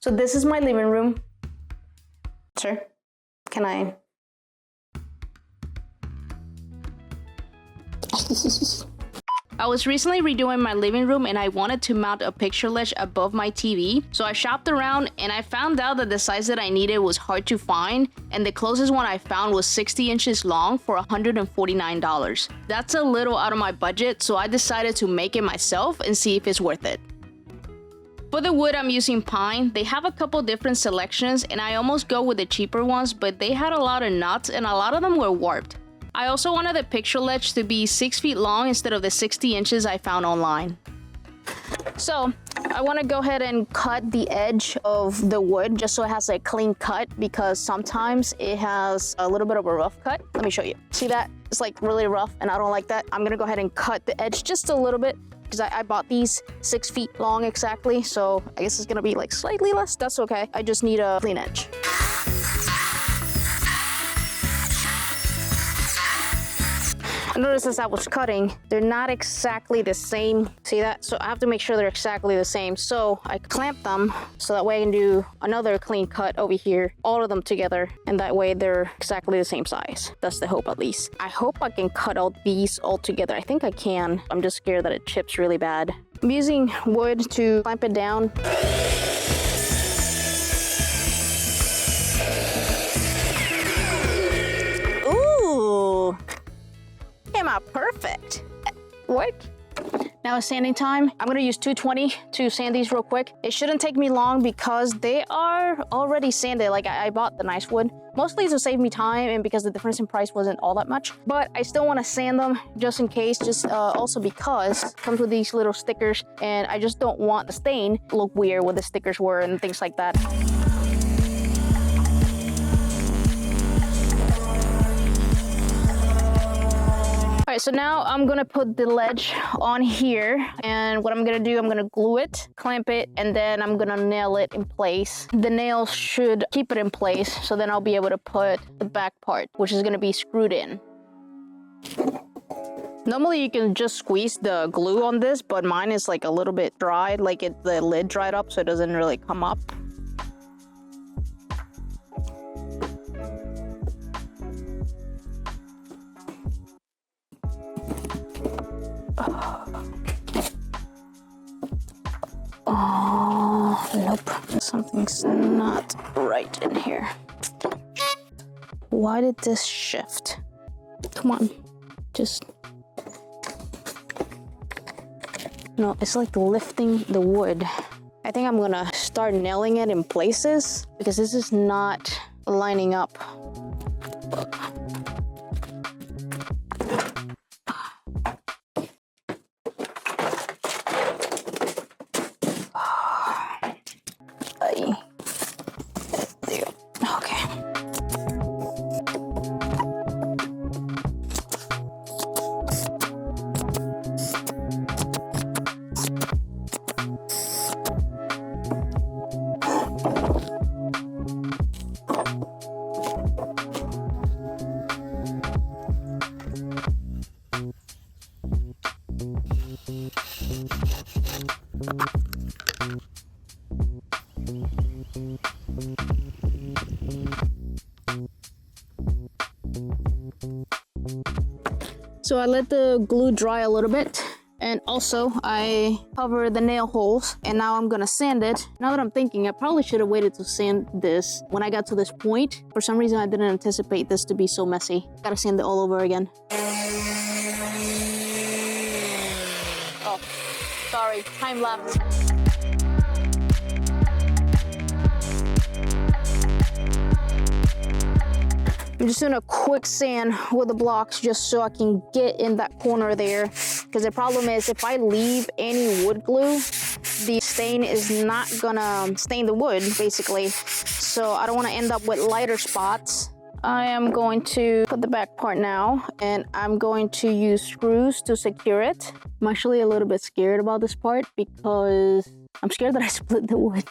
So this is my living room. Sir, can I? I was recently redoing my living room and I wanted to mount a picture ledge above my TV. So I shopped around and I found out that the size that I needed was hard to find, and the closest one I found was 60 inches long for $149. That's a little out of my budget, so I decided to make it myself and see if it's worth it. For the wood, I'm using pine. They have a couple different selections and I almost go with the cheaper ones, but they had a lot of nuts and a lot of them were warped. I also wanted the picture ledge to be 6 feet long instead of the 60 inches I found online. So I want to go ahead and cut the edge of the wood just so it has a clean cut, because sometimes it has a little bit of a rough cut. Let me show you. See that? It's like really rough and I don't like that. I'm going to go ahead and cut the edge just a little bit, because I bought these 6 feet long exactly, so I guess it's gonna be like slightly less. That's okay. I just need a clean edge. I noticed as I was cutting, they're not exactly the same. See that? So I have to make sure they're exactly the same. So I clamp them so that way I can do another clean cut over here, all of them together, and that way they're exactly the same size. That's the hope, at least. I hope I can cut out these all together. I think I can. I'm just scared that it chips really bad. I'm using wood to clamp it down. Ooh! Came out perfect. Work. Now it's sanding time. I'm gonna use 220 to sand these real quick. It shouldn't take me long because they are already sanded. Like I bought the nice wood. Mostly to save me time and because the difference in price wasn't all that much. But I still want to sand them just in case, just also because it comes with these little stickers and I just don't want the stain to look weird where the stickers were and things like that. Alright, so now I'm gonna put the ledge on here, and what I'm gonna do, I'm gonna glue it, clamp it, and then I'm gonna nail it in place. The nails should keep it in place, so then I'll be able to put the back part, which is gonna be screwed in. Normally you can just squeeze the glue on this, but mine is like a little bit dry, like the lid dried up, so it doesn't really come up. Oh, nope. Something's not right in here. Why did this shift? Come on. Just... No, it's like lifting the wood. I think I'm gonna start nailing it in places because this is not lining up. So I let the glue dry a little bit, and also I cover the nail holes, and now I'm gonna sand it. Now that I'm thinking, I probably should have waited to sand this when I got to this point. For some reason, I didn't anticipate this to be so messy. Gotta sand it all over again. Oh, sorry, time lapse. I'm just doing a quick sand with the blocks just so I can get in that corner there. Because the problem is if I leave any wood glue, the stain is not gonna stain the wood, basically. So I don't want to end up with lighter spots. I am going to put the back part now, and I'm going to use screws to secure it. I'm actually a little bit scared about this part because I'm scared that I split the wood.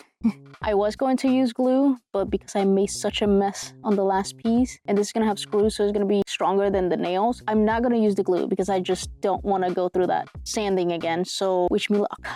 I was going to use glue, but because I made such a mess on the last piece, and this is gonna have screws, so it's gonna be stronger than the nails, I'm not gonna use the glue because I just don't want to go through that sanding again, so wish me luck.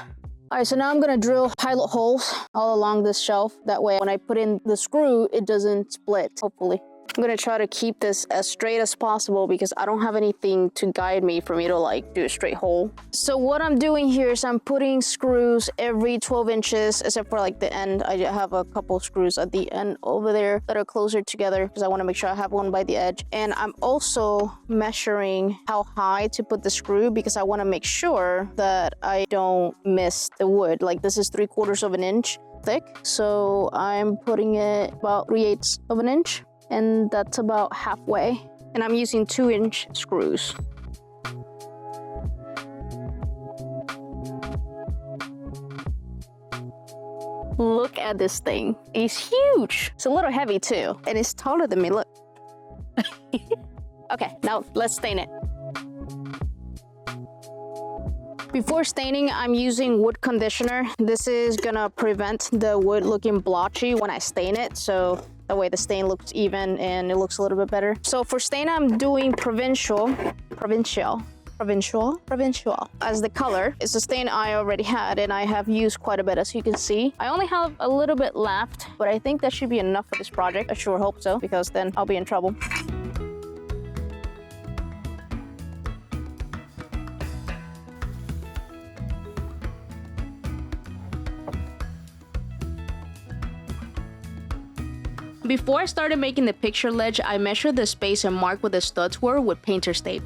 All right, so now I'm gonna drill pilot holes all along this shelf. That way, when I put in the screw, it doesn't split, hopefully. I'm gonna try to keep this as straight as possible because I don't have anything to guide me for me to like do a straight hole. So what I'm doing here is I'm putting screws every 12 inches, except for like the end. I have a couple screws at the end over there that are closer together because I wanna make sure I have one by the edge. And I'm also measuring how high to put the screw because I wanna make sure that I don't miss the wood. Like this is 3/4 of an inch thick. So I'm putting it about 3/8 of an inch. And that's about halfway. And I'm using 2-inch screws. Look at this thing. It's huge. It's a little heavy too. And it's taller than me, look. Okay, now let's stain it. Before staining, I'm using wood conditioner. This is gonna prevent the wood looking blotchy when I stain it. So that way the stain looks even and it looks a little bit better. So for stain, I'm doing provincial as the color. It's a stain I already had and I have used quite a bit, as you can see. I only have a little bit left, but I think that should be enough for this project. I sure hope so, because then I'll be in trouble. Before I started making the picture ledge, I measured the space and marked where the studs were with painter's tape.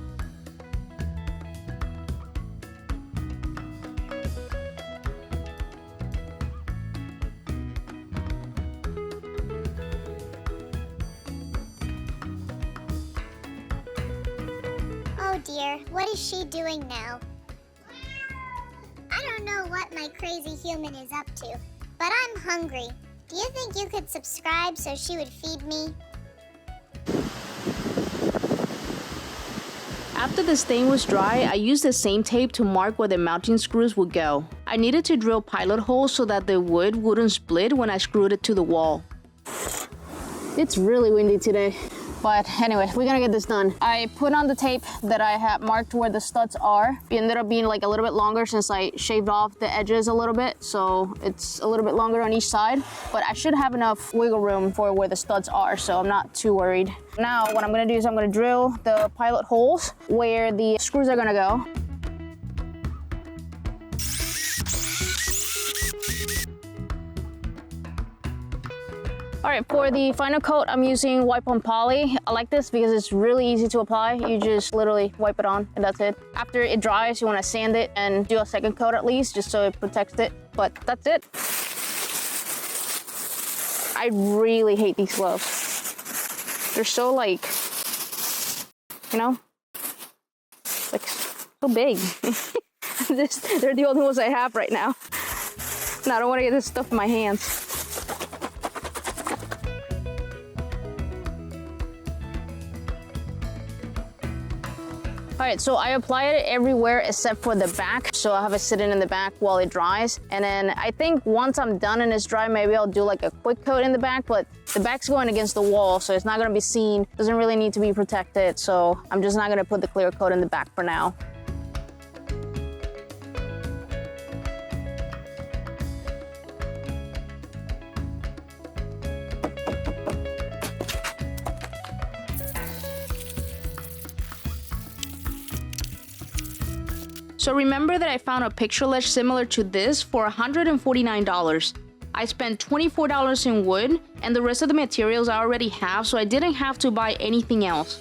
Oh dear, what is she doing now? I don't know what my crazy human is up to, but I'm hungry. Do you think you could subscribe so she would feed me? After the stain was dry, I used the same tape to mark where the mounting screws would go. I needed to drill pilot holes so that the wood wouldn't split when I screwed it to the wall. It's really windy today. But anyway, we're gonna get this done. I put on the tape that I had marked where the studs are. It ended up being like a little bit longer since I shaved off the edges a little bit. So it's a little bit longer on each side, but I should have enough wiggle room for where the studs are. So I'm not too worried. Now what I'm gonna do is I'm gonna drill the pilot holes where the screws are gonna go. All right, for the final coat, I'm using Wipe on Poly. I like this because it's really easy to apply. You just literally wipe it on and that's it. After it dries, you wanna sand it and do a second coat at least, just so it protects it, but that's it. I really hate these gloves. They're so like, you know, like so big. They're the only ones I have right now. And I don't wanna get this stuff in my hands. All right, so I applied it everywhere except for the back. So I have it sitting in the back while it dries. And then I think once I'm done and it's dry, maybe I'll do like a quick coat in the back, but the back's going against the wall, so it's not gonna be seen. Doesn't really need to be protected. So I'm just not gonna put the clear coat in the back for now. So remember that I found a picture ledge similar to this for $149. I spent $24 in wood, and the rest of the materials I already have, so I didn't have to buy anything else.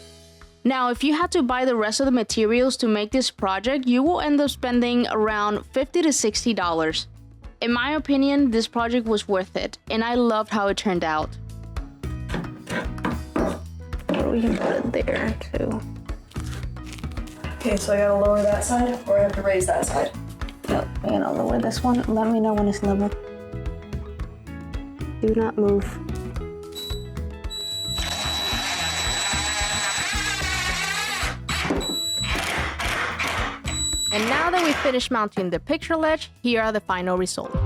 Now, if you had to buy the rest of the materials to make this project, you will end up spending around $50 to $60. In my opinion, this project was worth it, and I loved how it turned out. We can put it there too. Okay, so I gotta lower that side, or I have to raise that side? Yep, I'm gonna lower this one. Let me know when it's level. Do not move. And now that we finished mounting the picture ledge, here are the final results.